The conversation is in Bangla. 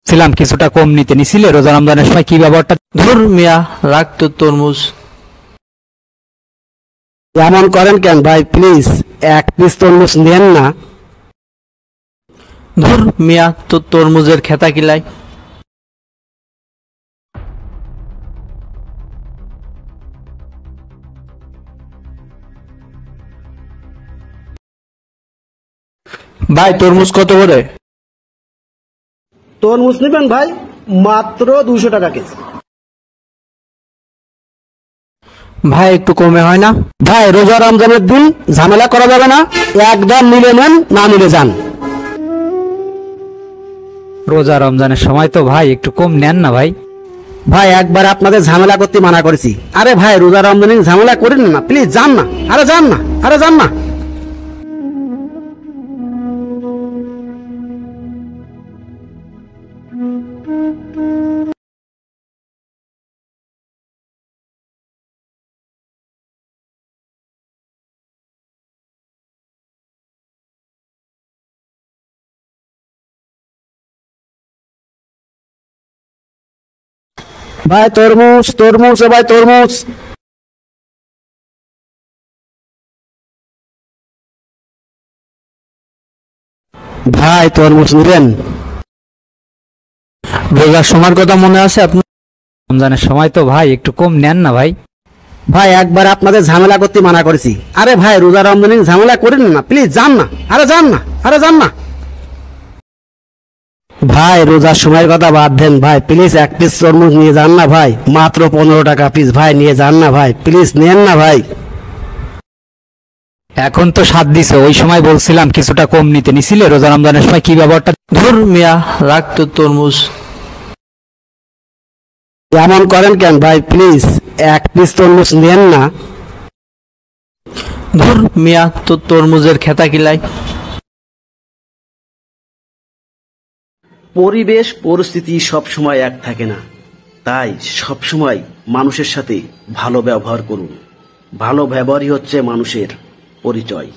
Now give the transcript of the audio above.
ছিলাম কিছুটা কম নিতে নিছিলে রোজা রমজানের সময় কি ব্যাপারটা? ধুর মিয়া, রাখ তো তরমুজ। এমন করেন কেন ভাই, প্লিজ এক পিস তরমুজ নেন না। ধুর মিয়া, তো তরমুজের খেতা কিলাই। ভাই তরমুজ কত করে? তরমুজ নেবেন ভাই, মাত্র 200 টাকা কেজি। ভাই একটু কমে হয় না? ভাই রোজা রমজানের দিন ঝামেলা করা যাবে না, একদম মিলে নেন, না মিলে যান। রোজা রমজানের সময় তো ভাই একটু কম নেন না ভাই। ভাই একবার আপনাদের ঝামেলা করতে মানা করেছি। আরে ভাই রোজা রমজানের ঝামেলা করেন না, প্লিজ যান না, আরে যান না, আরে যান না। ভাই তরমুজ, তরমুজ, ভাই তরমুজ। ভাই তরমুজ নেবেন? রোজার সময়ের কথা মনে আছে আপনার? রমজানের সময় তো ভাই একটু কম নেন না ভাই। ভাই একবার আপনাদের ঝামেলা করতে মানা করেছি। আরে ভাই রোজা রমজানের ঝামেলা করেন না, প্লিজ যান না, আরে যান না, আরে যান না। ভাই রোজার সময়ের কথা বাদ দেন ভাই, প্লিজ এক পিস তরমুজ নিয়ে যান না ভাই, মাত্র 15 টাকা পিস। ভাই নিয়ে যান না ভাই, প্লিজ নেন না ভাই। এখন তো 7 দিছে, ওই সময় বলছিলাম কিছুটা কম নিতে নিছিলে রোজা রমজানের সময় কি ব্যাপারটা? ধুর মিয়া, রাখ তো তরমুজ। এমন করেন কেন ভাই, প্লিজ এক পিস তরমুজ নেন না। ধুর মিয়া, তো তরমুজের খেতা কিলাই। পরিবেশ পরিস্থিতি সবসময় এক থাকে না, তাই সবসময় মানুষের সাথে ভালো ব্যবহার করুন। ভালো ব্যবহারই হচ্ছে মানুষের পরিচয়।